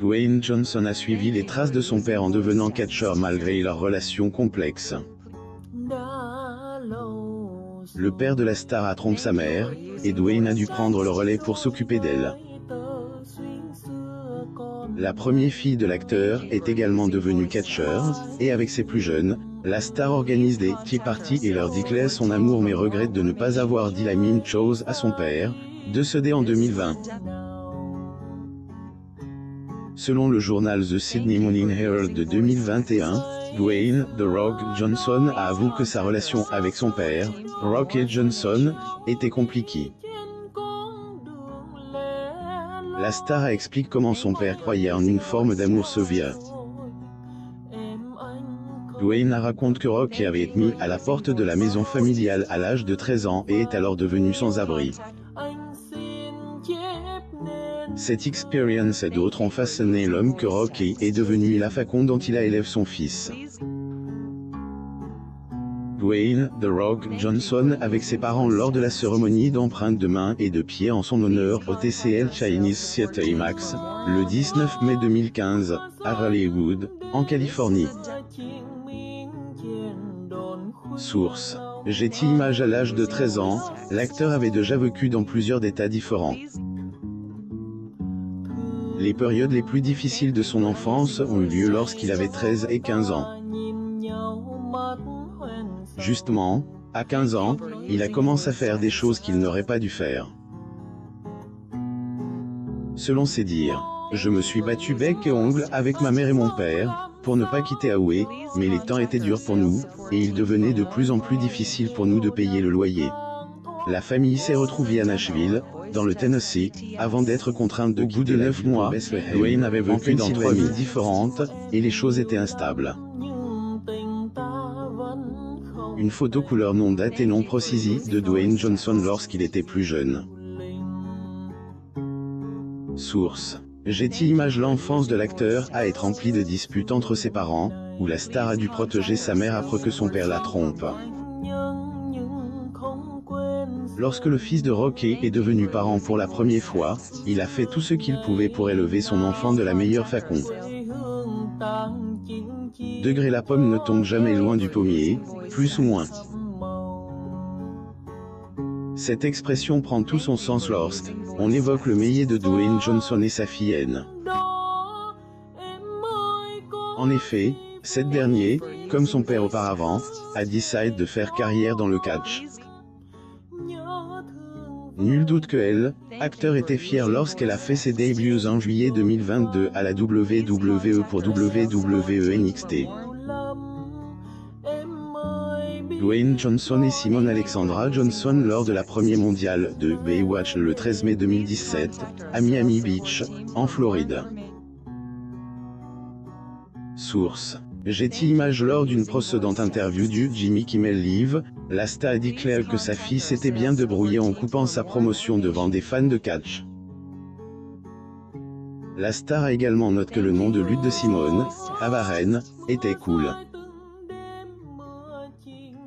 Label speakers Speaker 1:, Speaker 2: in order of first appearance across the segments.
Speaker 1: Dwayne Johnson a suivi les traces de son père en devenant catcheur malgré leur relation complexe. Le père de la star a trompé sa mère, et Dwayne a dû prendre le relais pour s'occuper d'elle. La première fille de l'acteur est également devenue catcheur, et avec ses plus jeunes, la star organise des tea parties et leur déclare son amour mais regrette de ne pas avoir dit la même chose à son père, décédé en 2020. Selon le journal The Sydney Morning Herald de 2021, Dwayne The Rock Johnson a avoué que sa relation avec son père, Rocky Johnson, était compliquée. La star explique comment son père croyait en une forme d'amour sauveur. Dwayne raconte que Rocky avait été mis à la porte de la maison familiale à l'âge de 13 ans et est alors devenu sans abri. Cette expérience et d'autres ont façonné l'homme que Rocky est devenu et la façon dont il élève son fils. Dwayne The Rock Johnson avec ses parents lors de la cérémonie d'empreinte de main et de pied en son honneur au TCL Chinese Theatre IMAX, le 19 mai 2015, à Hollywood, en Californie. Source. Getty Images. À l'âge de 13 ans, l'acteur avait déjà vécu dans plusieurs états différents. Les périodes les plus difficiles de son enfance ont eu lieu lorsqu'il avait 13 et 15 ans. Justement, à 15 ans, il a commencé à faire des choses qu'il n'aurait pas dû faire. Selon ses dires, « Je me suis battu bec et ongle avec ma mère et mon père, pour ne pas quitter Hawaï, mais les temps étaient durs pour nous, et il devenait de plus en plus difficile pour nous de payer le loyer. La famille s'est retrouvée à Nashville, dans le Tennessee, avant d'être contrainte de quitter. Au bout de 9 mois, Dwayne avait vécu dans 3 villes différentes, et les choses étaient instables. Une photo couleur non datée non précisée de Dwayne Johnson lorsqu'il était plus jeune. Source. Getty Images. L'enfance de l'acteur a été remplie de disputes entre ses parents, où la star a dû protéger sa mère après que son père la trompe. Lorsque le fils de Rocky est devenu parent pour la première fois, il a fait tout ce qu'il pouvait pour élever son enfant de la meilleure façon. Degré la pomme ne tombe jamais loin du pommier, plus ou moins. Cette expression prend tout son sens lorsqu'on évoque le métier de Dwayne Johnson et sa fille Anne. En effet, cette dernière, comme son père auparavant, a décidé de faire carrière dans le catch. Nul doute que elle, acteur, était fière lorsqu'elle a fait ses débuts en juillet 2022 à la WWE pour WWE NXT. Dwayne Johnson et Simone Alexandra Johnson lors de la première mondiale de Baywatch le 13 mai 2017, à Miami Beach, en Floride. Source. Getty Images. Lors d'une précédente interview du Jimmy Kimmel Live, la star a déclaré que sa fille s'était bien débrouillée en coupant sa promotion devant des fans de catch. La star a également noté que le nom de lutte de Simone, à Bahreïn, était cool.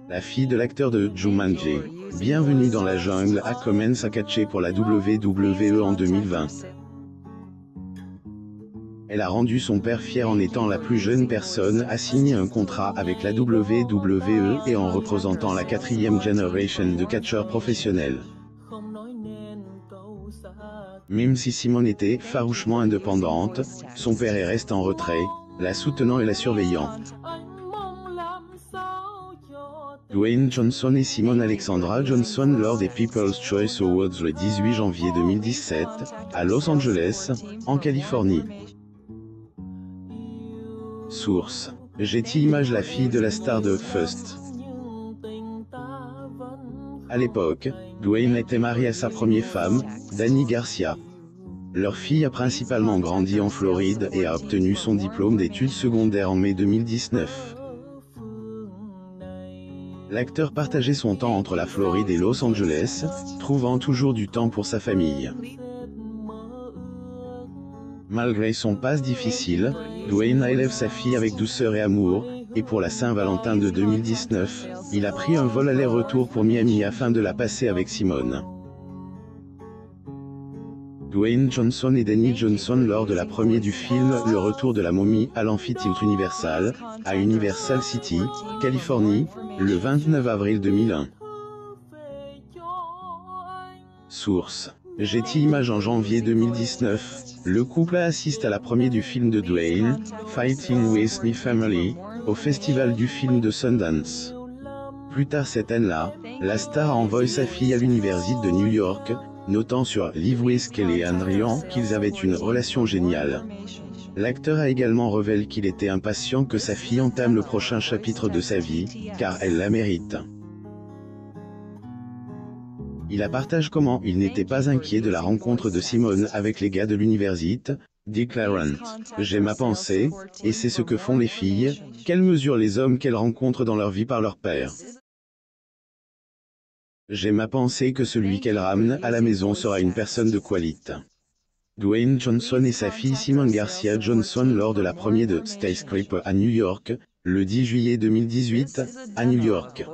Speaker 1: La fille de l'acteur de Jumanji, Bienvenue dans la jungle, a commencé à catcher pour la WWE en 2020. Elle a rendu son père fier en étant la plus jeune personne à signer un contrat avec la WWE et en représentant la 4e génération de catcheurs professionnels. Même si Simone était farouchement indépendante, son père est resté en retrait, la soutenant et la surveillant. Dwayne Johnson et Simone Alexandra Johnson lors des People's Choice Awards le 18 janvier 2017, à Los Angeles, en Californie. Source. Getty Images. La fille de la star de First. À l'époque, Dwayne était marié à sa première femme, Dani Garcia. Leur fille a principalement grandi en Floride et a obtenu son diplôme d'études secondaires en mai 2019. L'acteur partageait son temps entre la Floride et Los Angeles, trouvant toujours du temps pour sa famille. Malgré son passé difficile, Dwayne élève sa fille avec douceur et amour, et pour la Saint-Valentin de 2019, il a pris un vol aller-retour pour Miami afin de la passer avec Simone. Dwayne Dwayne Johnson et Danny Johnson lors de la première du film Le Retour de la momie à l'Amphitheatre Universal, à Universal City, Californie, le 29 avril 2001. Source: Getty Images. En janvier 2019, le couple assiste à la première du film de Dwayne, Fighting With My Family, au festival du film de Sundance. Plus tard cette année-là, la star a envoyé sa fille à l'université de New York, notant sur Live with Kelly and Ryan qu'ils avaient une relation géniale. L'acteur a également révélé qu'il était impatient que sa fille entame le prochain chapitre de sa vie, car elle la mérite. Il a partagé comment il n'était pas inquiet de la rencontre de Simone avec les gars de l'université, dit Clarence. J'ai ma pensée, et c'est ce que font les filles, qu'elles mesurent les hommes qu'elles rencontrent dans leur vie par leur père. J'ai ma pensée que celui qu'elle ramène à la maison sera une personne de qualité. Dwayne Johnson et sa fille Simone Garcia Johnson lors de la première de Skyscraper à New York, le 10 juillet 2018, à New York.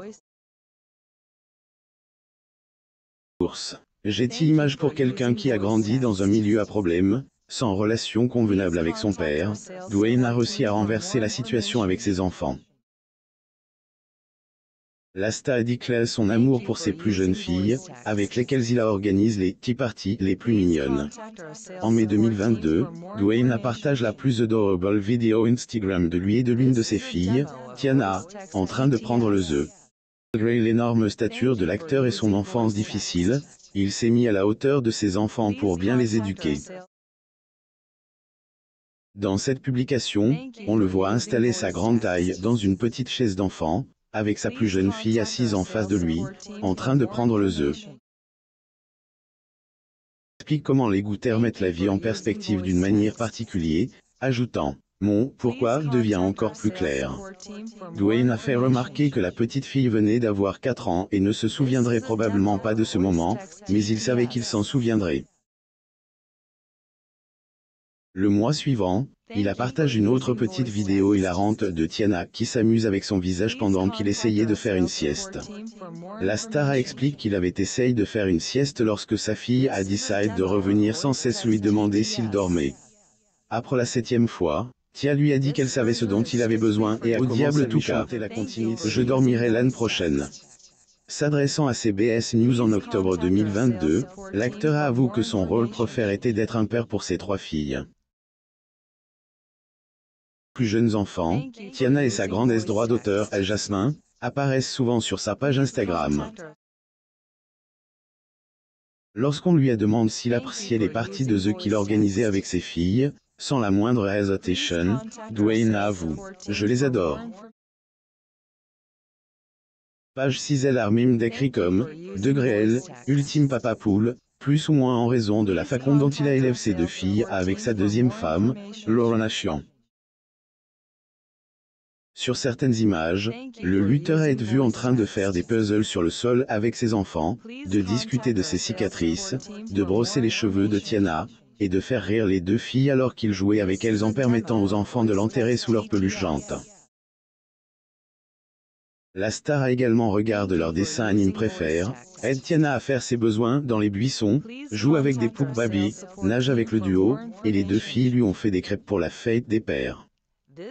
Speaker 1: Source: Getty Images. Pour quelqu'un qui a grandi dans un milieu à problème, sans relation convenable avec son père, Dwayne a réussi à renverser la situation avec ses enfants. La star a déclaré son amour pour ses plus jeunes filles, avec lesquelles il a organisé les tea parties les plus mignonnes. En mai 2022, Dwayne a partagé la plus adorable vidéo Instagram de lui et de l'une de ses filles, Tiana, en train de prendre le The. Malgré l'énorme stature de l'acteur et son enfance difficile, il s'est mis à la hauteur de ses enfants pour bien les éduquer. Dans cette publication, on le voit installer sa grande taille dans une petite chaise d'enfant, avec sa plus jeune fille assise en face de lui, en train de prendre le The. Explique comment les goûters mettent la vie en perspective d'une manière particulière, ajoutant: mon pourquoi devient encore plus clair. Dwayne a fait remarquer que la petite fille venait d'avoir 4 ans et ne se souviendrait probablement pas de ce moment, mais il savait qu'il s'en souviendrait. Le mois suivant, il a partagé une autre petite vidéo hilarante de Tiana qui s'amuse avec son visage pendant qu'il essayait de faire une sieste. La star a expliqué qu'il avait essayé de faire une sieste lorsque sa fille a décidé de revenir sans cesse lui demander s'il dormait. Après la 7e fois, Tia lui a dit qu'elle savait ce dont il avait besoin et au diable tout cas, je dormirai l'année prochaine. S'adressant à CBS News en octobre 2022, l'acteur a avoué que son rôle préféré était d'être un père pour ses 3 filles. Plus jeunes enfants, Tiana et sa grandesse droit d'auteur, Jasmine, apparaissent souvent sur sa page Instagram. Lorsqu'on lui a demandé s'il appréciait les parties de The qu'il organisait avec ses filles, sans la moindre hésitation, Dwayne a avoué: je les adore. Page 6. Elle a même décrit comme degré ultime papa poule, plus ou moins en raison de la façon dont il a élevé ses 2 filles avec sa deuxième femme, Lorna Chian. Sur certaines images, le lutteur a été vu en train de faire des puzzles sur le sol avec ses enfants, de discuter de ses cicatrices, de brosser les cheveux de Tiana, et de faire rire les 2 filles alors qu'il jouait avec elles en permettant aux enfants de l'enterrer sous leur peluche jante. La star a également regardé leur dessin anime préféré, aide Tiana à faire ses besoins dans les buissons, joue avec des poupes Barbie, nage avec le duo, et les 2 filles lui ont fait des crêpes pour la fête des pères.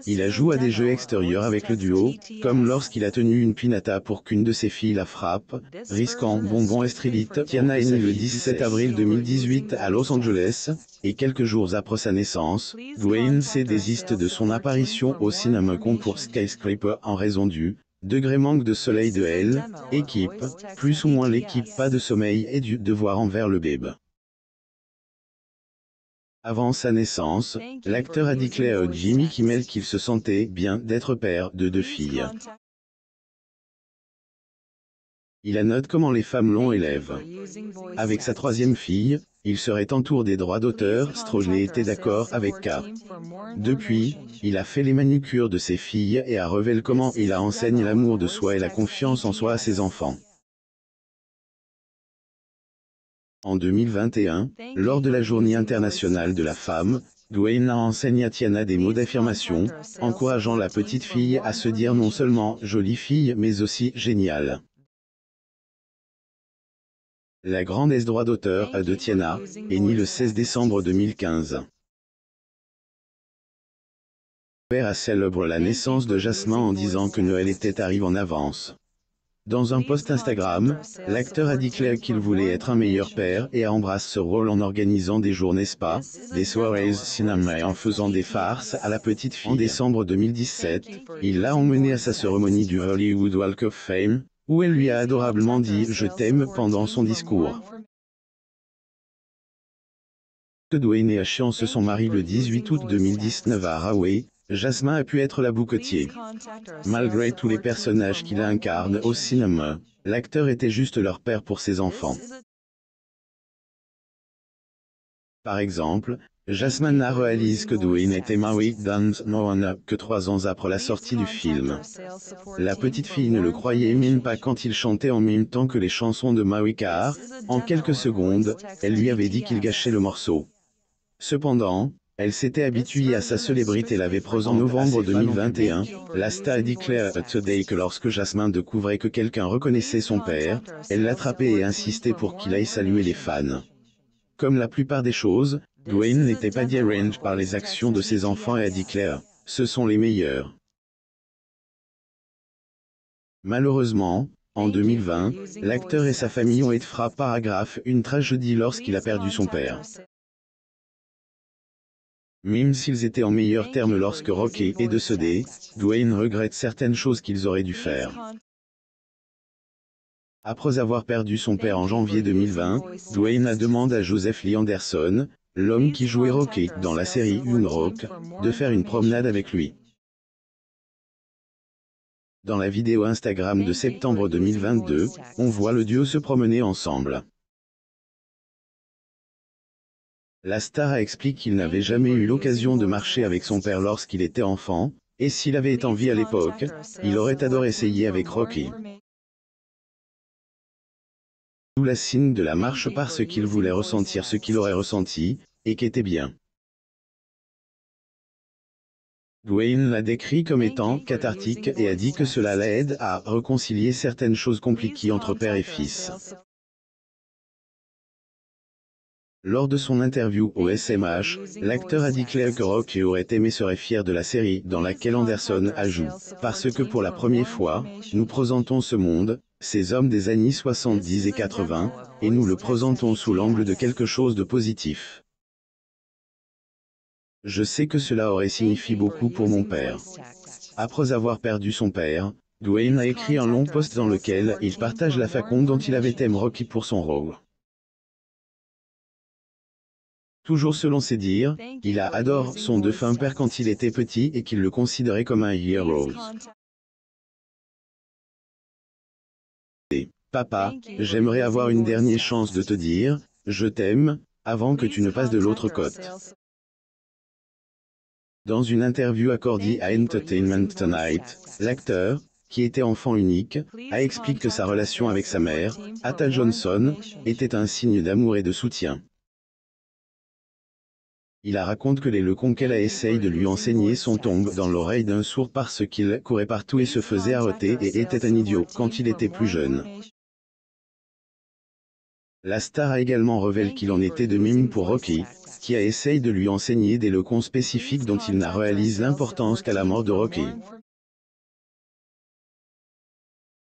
Speaker 1: Il a joué à des jeux extérieurs avec le duo, comme lorsqu'il a tenu une pinata pour qu'une de ses filles la frappe, risquant bonbon estrilite. Tiana est née le 17 avril 2018 à Los Angeles, et quelques jours après sa naissance, Dwayne s'est désisté de son apparition au cinéma pour Skyscraper en raison du degré manque de soleil de elle, équipe, plus ou moins l'équipe pas de sommeil et du devoir envers le bébé. Avant sa naissance, l'acteur a déclaré à Jimmy Kimmel qu'il se sentait bien d'être père de 2 filles. Il a noté comment les femmes l'ont élève. Avec sa 3e fille, il serait en tour des droits d'auteur. Strojné était d'accord avec K. Depuis, il a fait les manucures de ses filles et a révélé comment il a enseigné l'amour de soi et la confiance en soi à ses enfants. En 2021, lors de la Journée internationale de la femme, Dwayne a enseigné à Tiana des mots d'affirmation, encourageant la petite fille à se dire non seulement « jolie fille » mais aussi « géniale ». La grande droit d'auteur de Tiana est née le 16 décembre 2015. Père a célèbre la naissance de Jasmin en disant que Noël était arrivé en avance. Dans un post Instagram, l'acteur a déclaré qu'il voulait être un meilleur père et a embrassé ce rôle en organisant des journées spa, des soirées cinéma et en faisant des farces à la petite fille. En décembre 2017, il l'a emmenée à sa cérémonie du Hollywood Walk of Fame, où elle lui a adorablement dit « Je t'aime » pendant son discours. Dwayne et Chance son mari le 18 août 2019 à Rahway, Jasmin a pu être la bouquetier. Malgré tous les personnages qu'il incarne au cinéma, l'acteur était juste leur père pour ses enfants. Par exemple, Jasmin n'a réalisé que Dwayne était marié dans Moana que 3 ans après la sortie du film. La petite fille ne le croyait même pas quand il chantait en même temps que les chansons de Maui car, en quelques secondes, elle lui avait dit qu'il gâchait le morceau. Cependant, elle s'était habituée à sa célébrité l'avait prise en novembre 2021. La star a déclaré à Today que lorsque Jasmin découvrait que quelqu'un reconnaissait son père, elle l'attrapait et insistait pour qu'il aille saluer les fans. Comme la plupart des choses, Dwayne n'était pas dérangé par les actions de ses enfants et a déclaré « Ce sont les meilleurs ». Malheureusement, en 2020, l'acteur et sa famille ont été frappés par une tragédie lorsqu'il a perdu son père. Même s'ils étaient en meilleurs termes lorsque Rocky est décédé, Dwayne regrette certaines choses qu'ils auraient dû faire. Après avoir perdu son père en janvier 2020, Dwayne a demandé à Joseph Lee Anderson, l'homme qui jouait Rocky dans la série Young Rock, de faire une promenade avec lui. Dans la vidéo Instagram de septembre 2022, on voit le duo se promener ensemble. La star a expliqué qu'il n'avait jamais eu l'occasion de marcher avec son père lorsqu'il était enfant, et s'il avait été en vie à l'époque, il aurait adoré essayer avec Rocky. D'où la signe de la marche parce qu'il voulait ressentir ce qu'il aurait ressenti, et qu'était bien. Dwayne l'a décrit comme étant cathartique et a dit que cela l'aide à réconcilier certaines choses compliquées entre père et fils. Lors de son interview au SMH, l'acteur a déclaré que Rocky aurait aimé serait fier de la série dans laquelle Anderson ajoute « Parce que pour la première fois, nous présentons ce monde, ces hommes des années 70 et 80, et nous le présentons sous l'angle de quelque chose de positif. Je sais que cela aurait signifié beaucoup pour mon père. » Après avoir perdu son père, Dwayne a écrit un long post dans lequel il partage la façon dont il avait aimé Rocky pour son rôle. Toujours selon ses dires, il a adoré son défunt père quand il était petit et qu'il le considérait comme un héros. Papa, j'aimerais avoir une dernière chance de te dire, je t'aime, avant que tu ne passes de l'autre côté. Dans une interview accordée à Entertainment Tonight, l'acteur, qui était enfant unique, a expliqué que sa relation avec sa mère, Ata Johnson, était un signe d'amour et de soutien. Il raconte que les leçons qu'elle a essayé de lui enseigner sont tombées dans l'oreille d'un sourd parce qu'il courait partout et se faisait arrêter et était un idiot quand il était plus jeune. La star a également révélé qu'il en était de même pour Rocky, qui a essayé de lui enseigner des leçons spécifiques dont il n'a réalisé l'importance qu'à la mort de Rocky.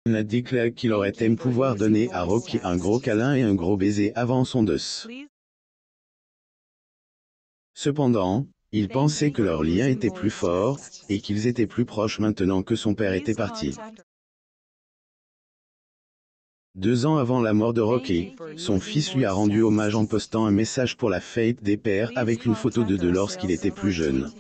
Speaker 1: Il a déclaré qu'il aurait aimé pouvoir donner à Rocky un gros câlin et un gros baiser avant son décès. Cependant, il pensait que leur lien était plus fort, et qu'ils étaient plus proches maintenant que son père était parti. 2 ans avant la mort de Rocky, son fils lui a rendu hommage en postant un message pour la fête des pères avec une photo de deux lorsqu'il était plus jeune.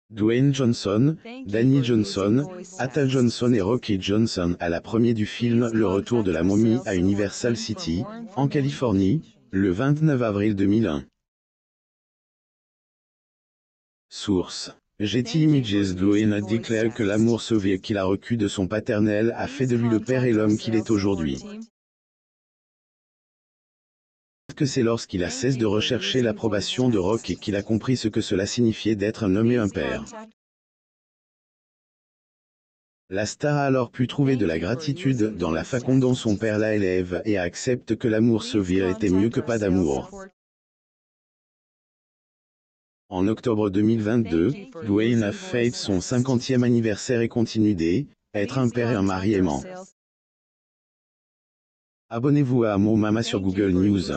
Speaker 1: Dwayne Johnson, Danny Johnson, Ata Johnson et Rocky Johnson à la première du film Le Retour de la momie à Universal City, en Californie, le 29 avril 2001. Source: Getty Images. Dwayne a déclaré que l'amour sauvé qu'il a reçu de son paternel a fait de lui le père et l'homme qu'il est aujourd'hui. Que c'est lorsqu'il a cessé de rechercher l'approbation de Rocky qu'il a compris ce que cela signifiait d'être un homme et un père. La star a alors pu trouver de la gratitude dans la façon dont son père la élève et accepte que l'amour severe était mieux que pas d'amour. En octobre 2022, Dwayne a fête son 50e anniversaire et continue d'être un père et un mari aimant. Abonnez-vous à Mo Mama sur Google News.